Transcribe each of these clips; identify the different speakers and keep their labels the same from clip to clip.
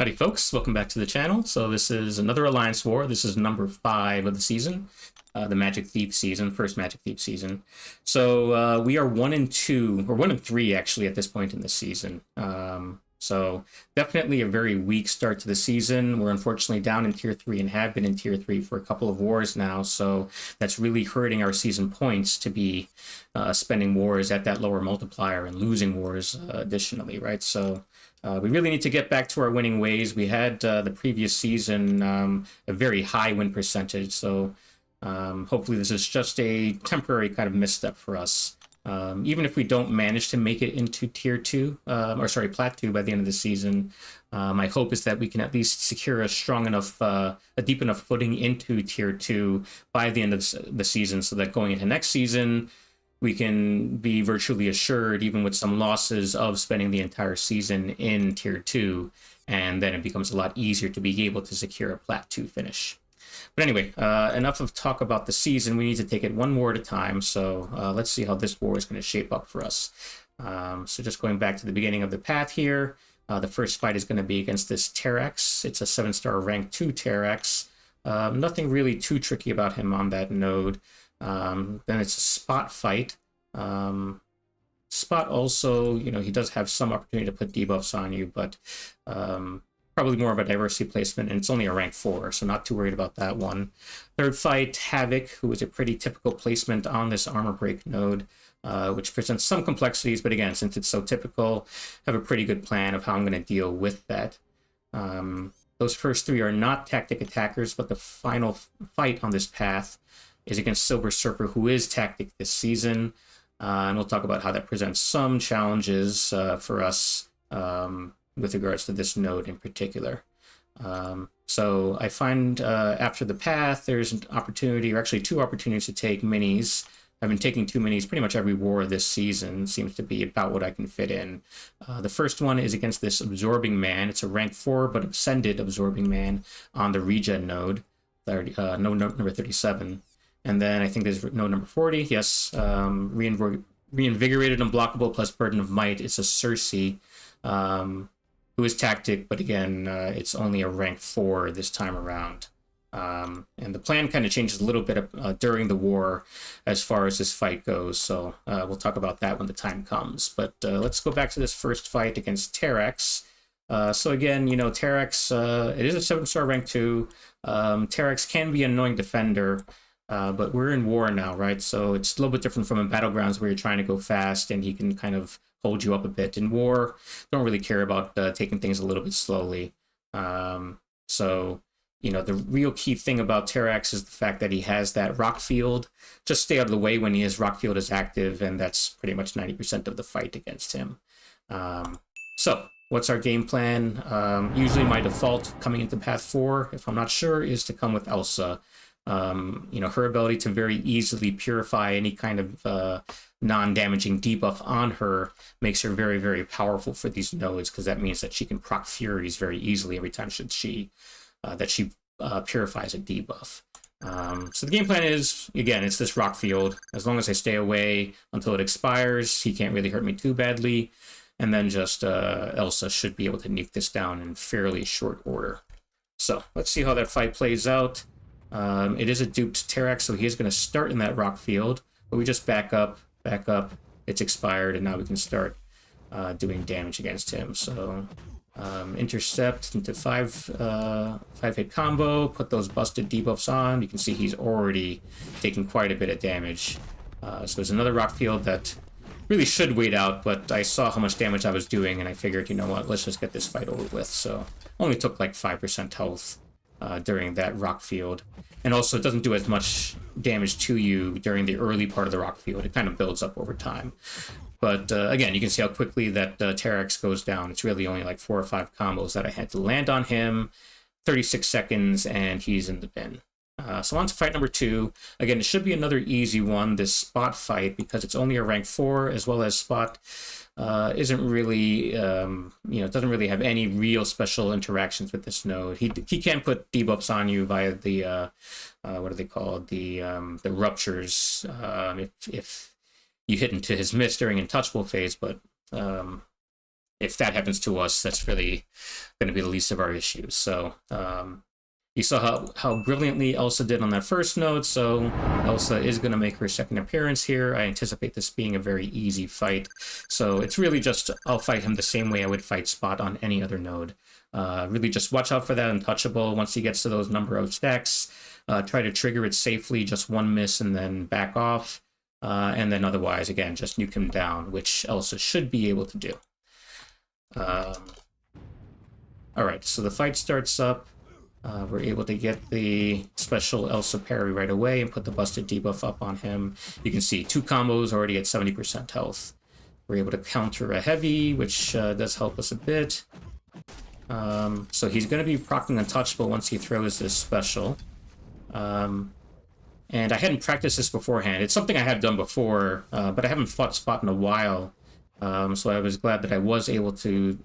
Speaker 1: Howdy folks, welcome back to the channel. So this is another Alliance War. This is number 5 of the season, the Magic Thief season, first Magic Thief season. So we are 1 and 2, or 1 and 3 actually at this point in the season. So definitely a very weak start to the season. We're unfortunately down in Tier 3 and have been in Tier 3 for a couple of wars now. So that's really hurting our season points to be spending wars at that lower multiplier and losing wars additionally, right? So we really need to get back to our winning ways. We had the previous season a very high win percentage, so hopefully this is just a temporary kind of misstep for us. Even if we don't manage to make it into Tier 2, Plat 2 by the end of the season, my hope is that we can at least secure a strong enough, a deep enough footing into Tier 2 by the end of the season, so that going into next season, we can be virtually assured, even with some losses, of spending the entire season in Tier 2, and then it becomes a lot easier to be able to secure a Plat 2 finish. But anyway, enough of talk about the season. We need to take it one war at a time, so let's see how this war is going to shape up for us. So just going back to the beginning of the path here, the first fight is going to be against this Terrax. It's a 7-star rank 2 Terrax. Nothing really too tricky about him on that node. Then it's a spot fight. Spot also, he does have some opportunity to put debuffs on you, but probably more of a diversity placement, and it's only a rank 4, so not too worried about that one. Third fight, Havok, who is a pretty typical placement on this armor break node, which presents some complexities, but again, since it's so typical, I have a pretty good plan of how I'm going to deal with that. Those first 3 are not tactic attackers, but the final fight on this path is against Silver Surfer, who is tactic this season, and we'll talk about how that presents some challenges for us with regards to this node in particular. So I find after the path, there's an opportunity, or actually 2 opportunities to take minis. I've been taking 2 minis pretty much every war this season. Seems to be about what I can fit in. The first one is against this Absorbing Man. It's a rank 4 but ascended Absorbing Man on the regen node, node number 37. And then I think there's node number 40. Yes, Reinvigorated Unblockable plus Burden of Might. It's a Sersi, who is tactic, but again, it's only a rank 4 this time around. And the plan kind of changes a little bit during the war as far as this fight goes, so we'll talk about that when the time comes. But let's go back to this first fight against Terrax. So again, Terrax, it is a 7-star rank 2. Terrax can be an annoying defender, but we're in war now, right? So it's a little bit different from in Battlegrounds where you're trying to go fast and he can kind of hold you up a bit. In war, don't really care about taking things a little bit slowly. So, the real key thing about Terrax is the fact that he has that rock field. Just stay out of the way when his rock field is active, and that's pretty much 90% of the fight against him. So, what's our game plan? Usually my default coming into Path 4, if I'm not sure, is to come with Elsa. Her ability to very easily purify any kind of non-damaging debuff on her makes her very, very powerful for these nodes, because that means that she can proc Furies very easily every time she purifies a debuff. So the game plan is, again, it's this rock field. As long as I stay away until it expires, he can't really hurt me too badly, and then just Elsa should be able to nuke this down in fairly short order. So let's see how that fight plays out. It is a duped Terrax, so he is going to start in that rock field, but we just back up, it's expired, and now we can start doing damage against him. So intercept into 5-hit combo, put those busted debuffs on. You can see he's already taking quite a bit of damage. So there's another rock field that really should wait out, but I saw how much damage I was doing, and I figured, you know what, let's just get this fight over with. So only took like 5% health during that rock field. And also, it doesn't do as much damage to you during the early part of the rock field. It kind of builds up over time. But again, you can see how quickly that Terrax goes down. It's really only like 4 or 5 combos that I had to land on him. 36 seconds, and he's in the bin. So on to fight number 2. Again, it should be another easy one, this Spot fight, because it's only a rank 4, as well as Spot isn't really, doesn't really have any real special interactions with this node. He can put debuffs on you via the, what are they called? The ruptures, if you hit into his mist during untouchable phase, but if that happens to us, that's really going to be the least of our issues. So you saw how brilliantly Elsa did on that first node, so Elsa is going to make her second appearance here. I anticipate this being a very easy fight. So it's really just, I'll fight him the same way I would fight Spot on any other node. Really just watch out for that untouchable. Once he gets to those number of stacks, try to trigger it safely, just one miss and then back off. And then otherwise, again, just nuke him down, which Elsa should be able to do. Alright, so the fight starts up. We're able to get the special Elsa parry right away and put the busted debuff up on him. You can see 2 combos already at 70% health. We're able to counter a heavy, which does help us a bit. So he's going to be proccing untouchable once he throws this special. And I hadn't practiced this beforehand. It's something I have done before, but I haven't fought Spot in a while. So I was glad that I was able to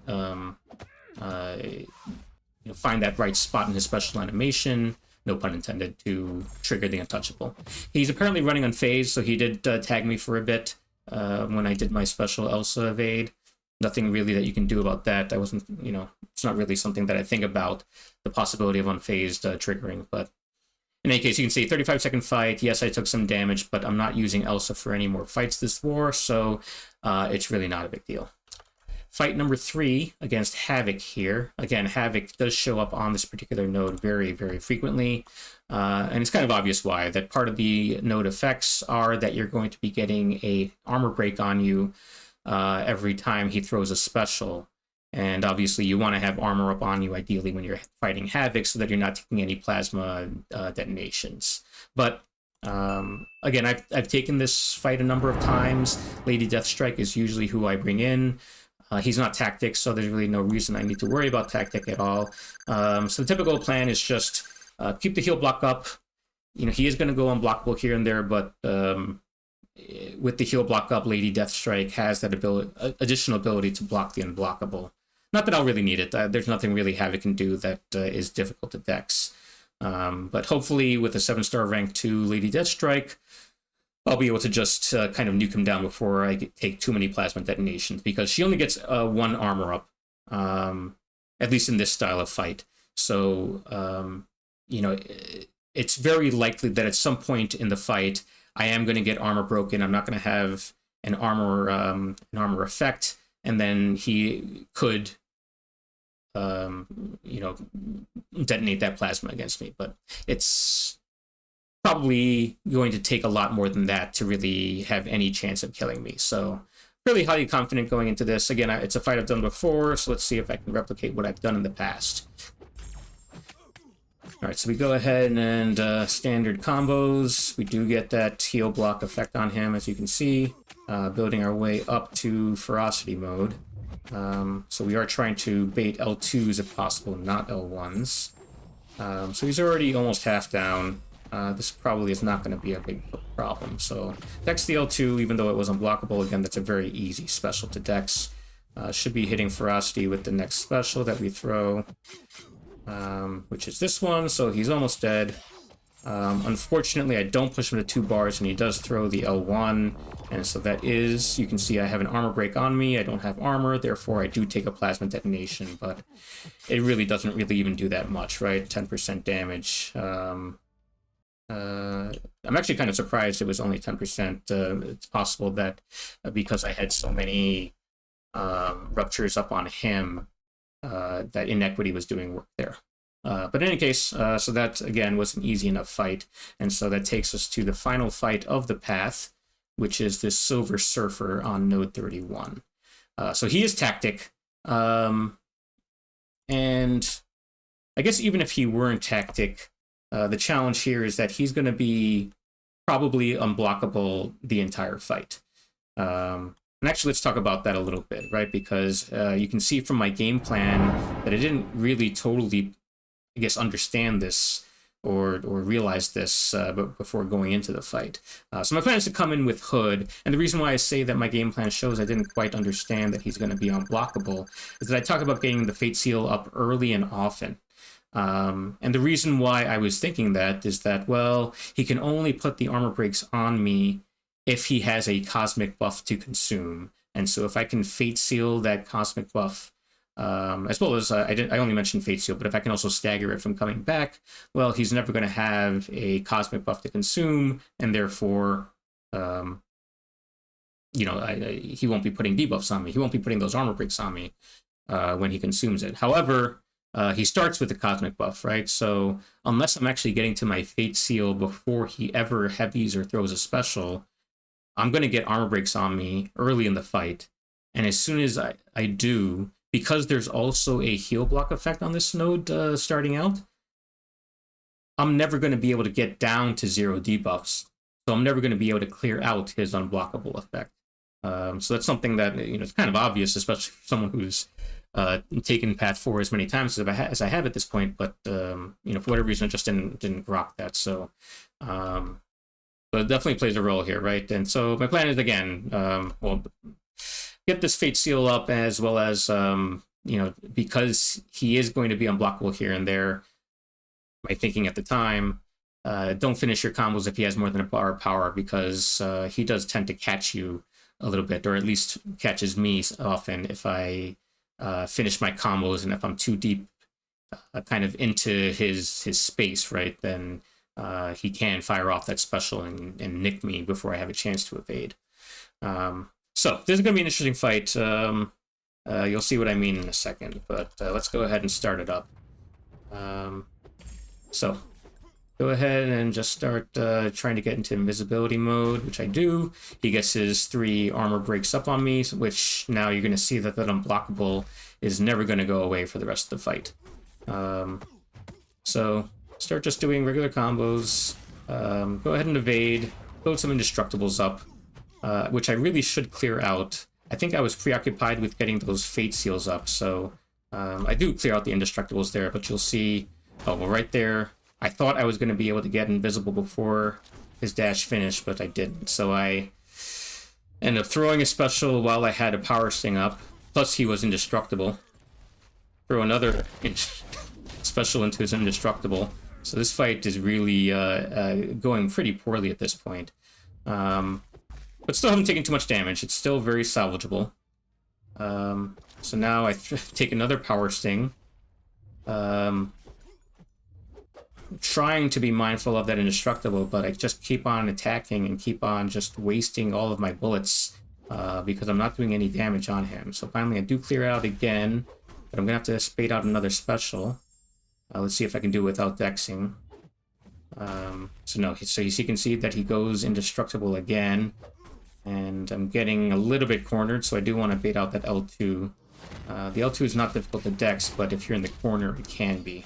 Speaker 1: find that right spot in his special animation, no pun intended, to trigger the untouchable. He's apparently running unfazed, so he did tag me for a bit when I did my special Elsa evade. Nothing really that you can do about that. I wasn't, it's not really something that I think about, the possibility of unfazed triggering. But in any case, you can see 35-second fight. Yes, I took some damage, but I'm not using Elsa for any more fights this war, so it's really not a big deal. Fight number 3 against Havok here. Again, Havok does show up on this particular node very, very frequently. And it's kind of obvious why. That part of the node effects are that you're going to be getting a armor break on you every time he throws a special. And obviously you want to have armor up on you, ideally, when you're fighting Havok, so that you're not taking any plasma detonations. But again, I've taken this fight a number of times. Lady Deathstrike is usually who I bring in. He's not tactic, so there's really no reason I need to worry about tactic at all. So the typical plan is just keep the heal block up. He is going to go unblockable here and there, but with the heal block up, Lady Deathstrike has that additional ability to block the unblockable. Not that I'll really need it. There's nothing really Havok can do that is difficult to dex. But hopefully with a 7-star rank 2 Lady Deathstrike, I'll be able to just kind of nuke him down before I take too many plasma detonations, because she only gets 1 armor up, at least in this style of fight. So, it's very likely that at some point in the fight, I am going to get armor broken. I'm not going to have an armor effect, and then he could, detonate that plasma against me. But it's probably going to take a lot more than that to really have any chance of killing me. So really highly confident going into this. Again, it's a fight I've done before, so let's see if I can replicate what I've done in the past. Alright, so we go ahead and standard combos. We do get that heal block effect on him, as you can see, building our way up to ferocity mode. So we are trying to bait L2s if possible, not L1s. So he's already almost half down. This probably is not going to be a big problem. So dex the L2, even though it was unblockable. Again, that's a very easy special to dex. Should be hitting ferocity with the next special that we throw, which is this one. So he's almost dead. Unfortunately, I don't push him to 2 bars, and he does throw the L1. And so that is, you can see I have an armor break on me. I don't have armor, therefore I do take a plasma detonation, but it really doesn't really even do that much, right? 10% damage. I'm actually kind of surprised it was only 10%. It's possible that because I had so many ruptures up on him, that Inequity was doing work there. But in any case, so that, again, was an easy enough fight. And so that takes us to the final fight of the path, which is this Silver Surfer on node 31. So he is tactic. And I guess even if he weren't tactic, the challenge here is that he's going to be probably unblockable the entire fight. And actually, let's talk about that a little bit, right? Because you can see from my game plan that I didn't really totally, I guess, understand this or realize this before going into the fight. So my plan is to come in with Hood, and the reason why I say that my game plan shows I didn't quite understand that he's going to be unblockable is that I talk about getting the Fate Seal up early and often. And the reason why I was thinking that is that, well, he can only put the armor breaks on me if he has a cosmic buff to consume, And so if I can Fate Seal that Cosmic buff, as well as I only mentioned Fate Seal, but if I can also stagger it from coming back, well, he's never going to have a Cosmic buff to consume, and therefore, you know, he won't be putting debuffs on me. He won't be putting those armor breaks on me when he consumes it. However, he starts with the Cosmic buff, right? So unless I'm actually getting to my Fate Seal before he ever heavies or throws a special, I'm going to get armor breaks on me early in the fight. And as soon as I do, because there's also a heal block effect on this node starting out, I'm never going to be able to get down to 0 debuffs. So I'm never going to be able to clear out his unblockable effect. So that's something that, you know, it's kind of obvious, especially for someone who's taken Path 4 as many times as I have at this point, but you know, for whatever reason, I just didn't grok that. So, but it definitely plays a role here, right? And so my plan is, again, well, get this Fate Seal up, as well as you know, because he is going to be unblockable here and there. My thinking at the time, don't finish your combos if he has more than a bar of power, because he does tend to catch you a little bit, or at least catches me often if I finish my combos, and if I'm too deep kind of into his space, right, then he can fire off that special and nick me before I have a chance to evade. So this is going to be an interesting fight. You'll see what I mean in a second, but let's go ahead and start it up. So go ahead and just start trying to get into invisibility mode, which I do. He gets his 3 armor breaks up on me, which now you're going to see that unblockable is never going to go away for the rest of the fight. So start just doing regular combos. Go ahead and evade. Load some indestructibles up, which I really should clear out. I think I was preoccupied with getting those Fate Seals up, so I do clear out the indestructibles there, but you'll see, oh, well, right there, I thought I was going to be able to get invisible before his dash finished, but I didn't. So I ended up throwing a special while I had a power sting up, plus he was indestructible. Throw another special into his indestructible. So this fight is really going pretty poorly at this point. But still haven't taken too much damage. It's still very salvageable. So now I take another power sting. Trying to be mindful of that indestructible, but I just keep on attacking and keep on just wasting all of my bullets because I'm not doing any damage on him. So finally I do clear out again, but I'm gonna have to spade out another special. Let's see if I can do it without dexing. So no, so you can see that he goes indestructible again, and I'm getting a little bit cornered, so I do want to bait out that L2. The L2 is not difficult to dex, but if you're in the corner, it can be.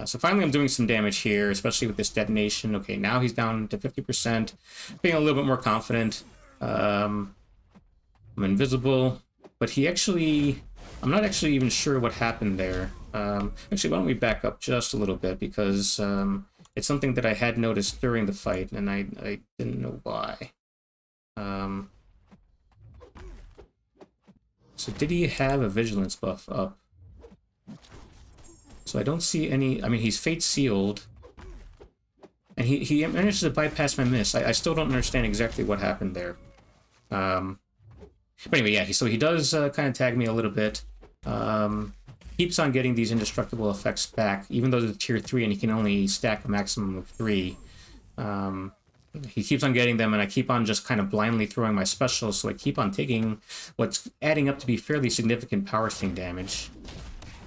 Speaker 1: So finally I'm doing some damage here, especially with this detonation. Okay, now he's down to 50%, being a little bit more confident. I'm invisible, but he actually... I'm not actually even sure what happened there. Actually, why don't we back up just a little bit, because it's something that I had noticed during the fight, and I didn't know why. So did he have a vigilance buff up? So I don't see any... I mean, he's Fate Sealed, and he manages to bypass my miss. I still don't understand exactly what happened there. But anyway, yeah, so he does kind of tag me a little bit. Keeps on getting these indestructible effects back, even though they're tier 3 and he can only stack a maximum of 3. He keeps on getting them, and I keep on just kind of blindly throwing my specials, so I keep on taking what's adding up to be fairly significant power sting damage.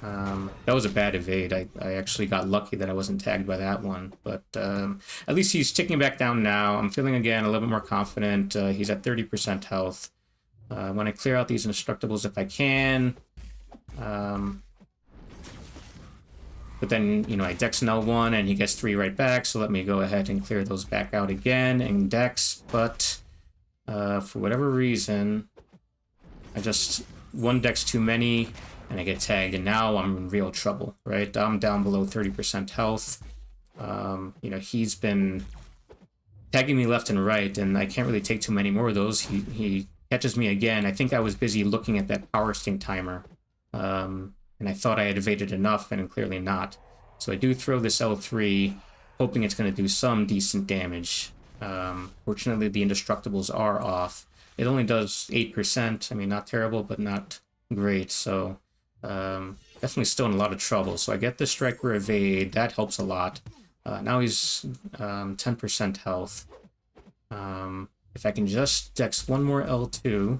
Speaker 1: That was a bad evade. I actually got lucky that I wasn't tagged by that one, but at least he's ticking back down now. I'm feeling, again, a little bit more confident. He's at 30% health. When I clear out these indestructibles if I can. But then, you know, I dex an L1 and he gets 3 right back, so let me go ahead and clear those back out again and dex, but for whatever reason, I just one dex too many and I get tagged, and now I'm in real trouble, right? I'm down below 30% health. You know, he's been tagging me left and right, and I can't really take too many more of those. He catches me again. I think I was busy looking at that power sting timer, and I thought I had evaded enough, and clearly not. So I do throw this L3, hoping it's going to do some decent damage. Fortunately, the indestructibles are off. it only does 8%. I mean, not terrible, but not great. So definitely still in a lot of trouble. So I get the strike or evade. That helps a lot. Now he's 10% health. If I can just dex one more L2,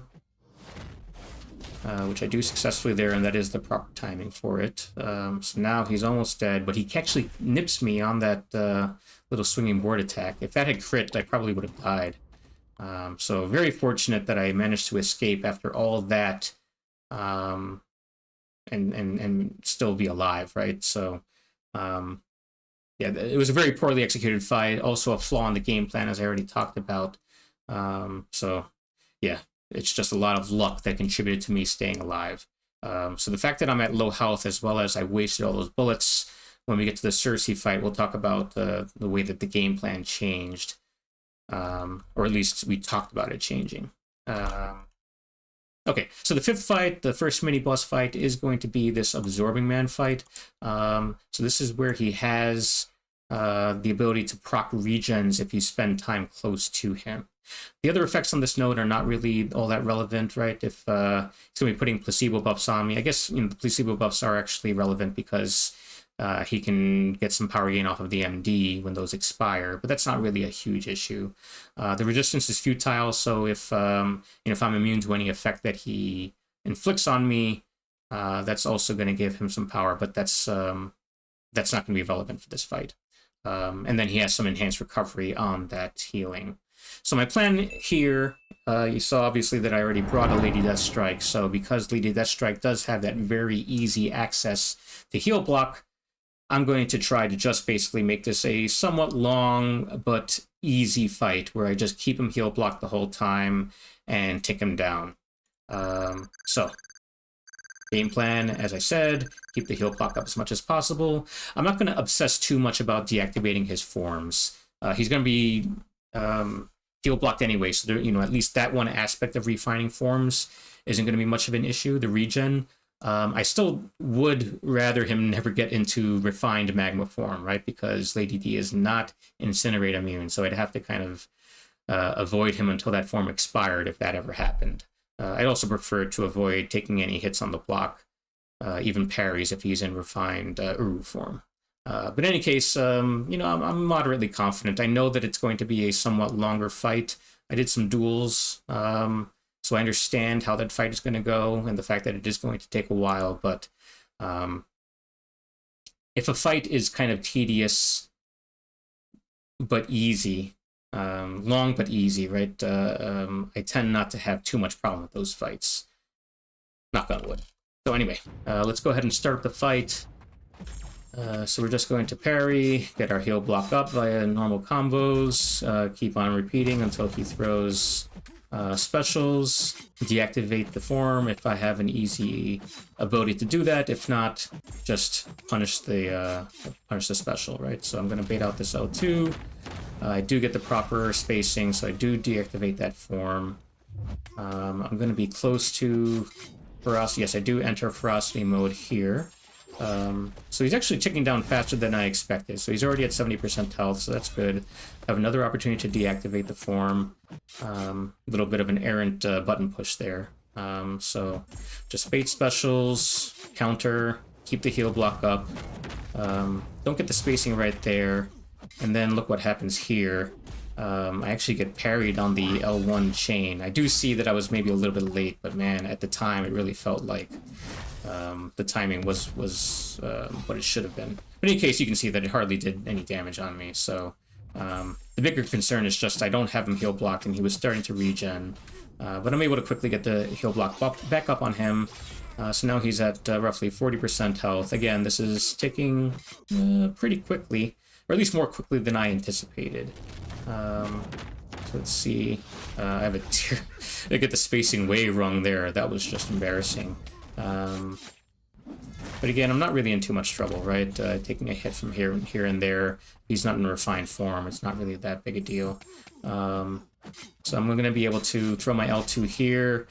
Speaker 1: which I do successfully there, and that is the proper timing for it. So now he's almost dead, but he actually nips me on that little swinging board attack. If that had crit, I probably would have died. So very fortunate that I managed to escape after all that, and still be alive, right? So, yeah, it was a very poorly executed fight. Also a flaw in the game plan, as I already talked about. So, yeah, it's just a lot of luck that contributed to me staying alive. So the fact that I'm at low health, as well as I wasted all those bullets, when we get to the Sersi fight, we'll talk about the way that the game plan changed. Or at least we talked about it changing. Okay, so the fifth fight, the first mini-boss fight, is going to be this Absorbing Man fight. So this is where he has the ability to proc regens if you spend time close to him. The other effects on this node are not really all that relevant, right? If he's going to be putting placebo buffs on me, I guess the placebo buffs are actually relevant because he can get some power gain off of the MD when those expire, but that's not really a huge issue. The resistance is futile, so if if I'm immune to any effect that he inflicts on me, that's also going to give him some power, but that's not going to be relevant for this fight. And then he has some enhanced recovery on that healing. So my plan here, you saw obviously that I already brought a Lady Deathstrike, so because Lady Deathstrike does have that very easy access to heal block, I'm going to try to just basically make this a somewhat long but easy fight where I just keep him heal block the whole time and take him down. So, game plan, as I said, keep the heal block up as much as possible. I'm not going to obsess too much about deactivating his forms. He's going to be heal blocked anyway, so there, at least that one aspect of refining forms isn't going to be much of an issue, the regen. I still would rather him never get into refined magma form, right? Because Lady D is not incinerate immune, so I'd have to kind of avoid him until that form expired if that ever happened. I'd also prefer to avoid taking any hits on the block, even parries if he's in refined Uru form. But in any case, I'm moderately confident. I know that it's going to be a somewhat longer fight. I did some duels, so I understand how that fight is going to go and the fact that it is going to take a while. But if a fight is kind of tedious but easy, long but easy, right? I tend not to have too much problem with those fights. Knock on wood. So anyway, let's go ahead and start the fight. So we're just going to parry, get our heal block up via normal combos, keep on repeating until he throws specials, deactivate the form if I have an easy ability to do that. If not, just punish the special, right? So I'm going to bait out this L2. I do get the proper spacing, so I do deactivate that form. I'm going to be close to ferocity. Yes, I do enter ferocity mode here. So he's actually ticking down faster than I expected. So he's already at 70% health, so that's good. I have another opportunity to deactivate the form. A little bit of an errant button push there. So just bait specials, counter, keep the heal block up. Don't get the spacing right there. And then look what happens here. I actually get parried on the L1 chain. I do see that I was maybe a little bit late, but man, at the time it really felt like the timing was what it should have been. But in any case, you can see that it hardly did any damage on me. So the bigger concern is just I don't have him heal blocked, and he was starting to regen. But I'm able to quickly get the heal block back up on him. So now he's at roughly 40% health. Again, this is ticking pretty quickly, or at least more quickly than I anticipated. So let's see. I have I get the spacing way wrong there. That was just embarrassing. But again, I'm not really in too much trouble, right? Taking a hit from here and there. He's not in refined form. It's not really that big a deal. So I'm going to be able to throw my L2 here.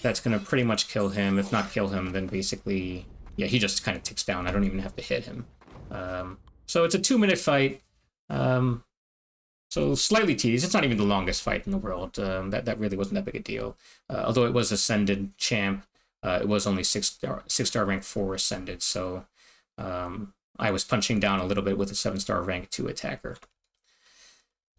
Speaker 1: That's going to pretty much kill him. If not kill him, then basically, yeah, he just kind of ticks down. I don't even have to hit him. So it's a 2-minute fight. So slightly tedious. It's not even the longest fight in the world. That really wasn't that big a deal. Although it was Ascended champ, it was only six-star rank 4 Ascended. So I was punching down a little bit with a 7-star rank 2 attacker.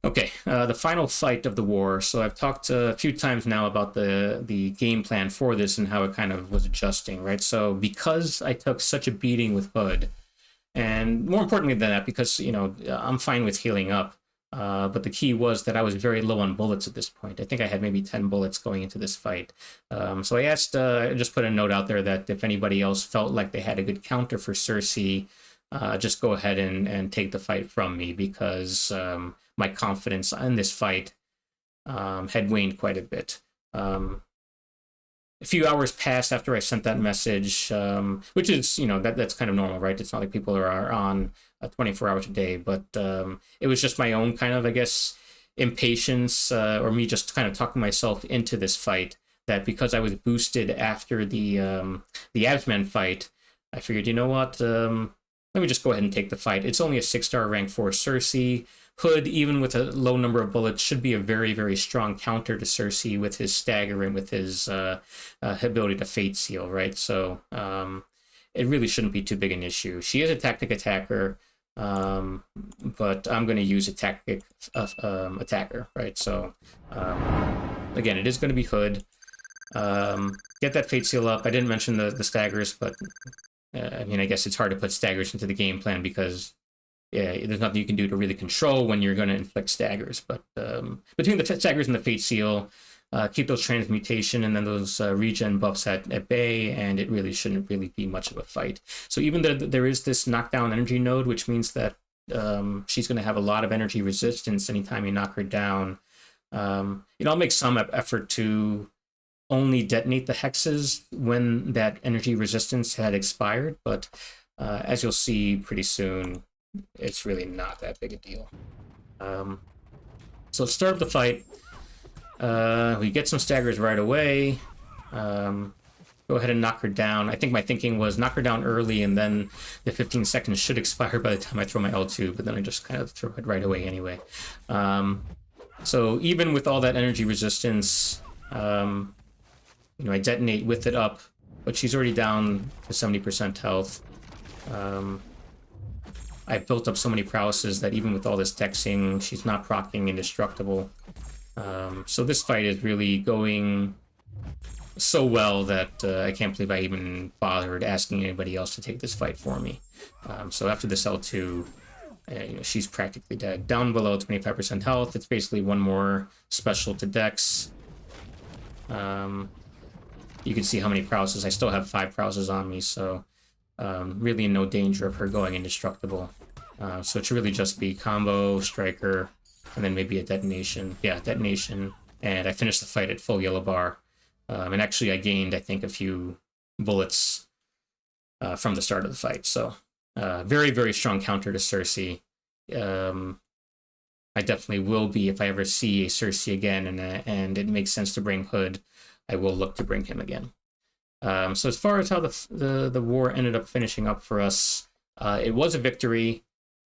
Speaker 1: Okay, the final fight of the war. So I've talked a few times now about the game plan for this and how it kind of was adjusting, right? So because I took such a beating with Hood, and more importantly than that, because, you know, I'm fine with healing up, but the key was that I was very low on bullets at this point. I think I had maybe 10 bullets going into this fight. So I asked, just put a note out there that if anybody else felt like they had a good counter for Sersi, just go ahead and take the fight from me, because my confidence in this fight had waned quite a bit. A few hours passed after I sent that message, which is, you know, that's kind of normal, right? It's not like people are on 24 hours a day, but it was just my own kind of, I guess, impatience, or me just kind of talking myself into this fight, that because I was boosted after the Absman fight, I figured, you know what, let me just go ahead and take the fight. It's only a 6-star rank 4 Sersi. Hood, even with a low number of bullets, should be a very, very strong counter to Sersi with his stagger and with his ability to Fate Seal, right? So it really shouldn't be too big an issue. She is a tactic attacker, but I'm going to use a tactic attacker, right? So again, it is going to be Hood. Get that Fate Seal up. I didn't mention the staggers, but I mean, I guess it's hard to put staggers into the game plan because there's nothing you can do to really control when you're going to inflict staggers. But between the staggers and the Fate Seal, keep those transmutation and then those regen buffs at bay, and it really shouldn't really be much of a fight. So even though there is this knockdown energy node, which means that she's going to have a lot of energy resistance anytime you knock her down, I'll make some effort to only detonate the hexes when that energy resistance had expired, but as you'll see pretty soon, it's really not that big a deal. So let's start the fight. We get some staggers right away. Go ahead and knock her down. I think my thinking was knock her down early, and then the 15 seconds should expire by the time I throw my L2, but then I just kind of throw it right away anyway. So even with all that energy resistance, I detonate with it up, but she's already down to 70% health. I've built up so many prowesses that even with all this dexing, she's not proccing indestructible. So this fight is really going so well that I can't believe I even bothered asking anybody else to take this fight for me. So after this L2, she's practically dead. Down below 25% health. It's basically one more special to dex. You can see how many prowesses. I still have 5 prowesses on me, so really in no danger of her going indestructible. So it should really just be combo, striker, and then maybe a detonation. Yeah, detonation. And I finished the fight at full yellow bar. And actually I gained, I think, a few bullets from the start of the fight. So very, very strong counter to Sersi. I definitely will be, if I ever see a Sersi again and it makes sense to bring Hood, I will look to bring him again. So as far as how the war ended up finishing up for us, it was a victory.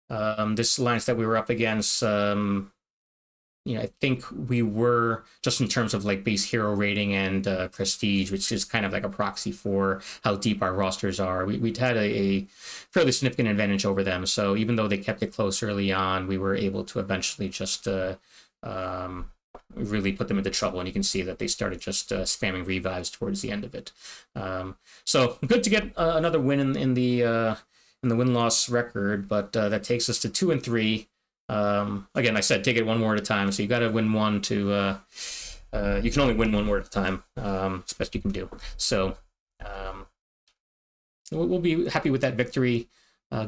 Speaker 1: This alliance that we were up against, I think we were, just in terms of like base hero rating and prestige, which is kind of like a proxy for how deep our rosters are, we'd had a fairly significant advantage over them. So even though they kept it close early on, we were able to eventually just really put them into trouble, and you can see that they started just spamming revives towards the end of it. So good to get another win in the win-loss record, but that takes us to 2-3. Again, I said take it one war at a time, so you got to win one to. You can only win one war at a time. It's the best you can do. So we'll be happy with that victory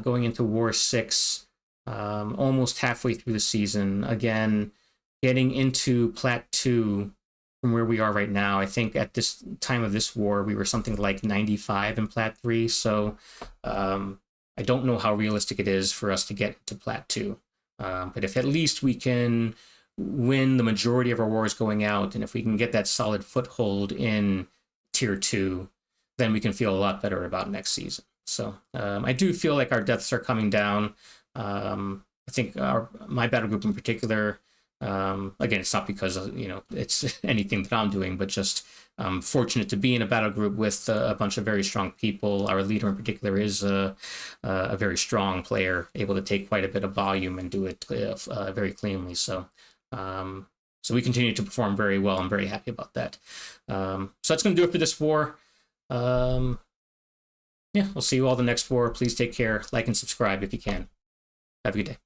Speaker 1: going into War 6, almost halfway through the season. Again, getting into Plat 2 from where we are right now. I think at this time of this war, we were something like 95 in Plat 3. So I don't know how realistic it is for us to get to Plat 2. But if at least we can win the majority of our wars going out, and if we can get that solid foothold in Tier 2, then we can feel a lot better about next season. So I do feel like our deaths are coming down. I think my battle group in particular, again, it's not because it's anything that I'm doing, but just fortunate to be in a battle group with a bunch of very strong people. Our leader in particular is a very strong player, able to take quite a bit of volume and do it very cleanly. So we continue to perform very well. I'm very happy about that. So that's going to do it for this war. Yeah, we'll see you all the next war. Please take care, like and subscribe if you can. Have a good day.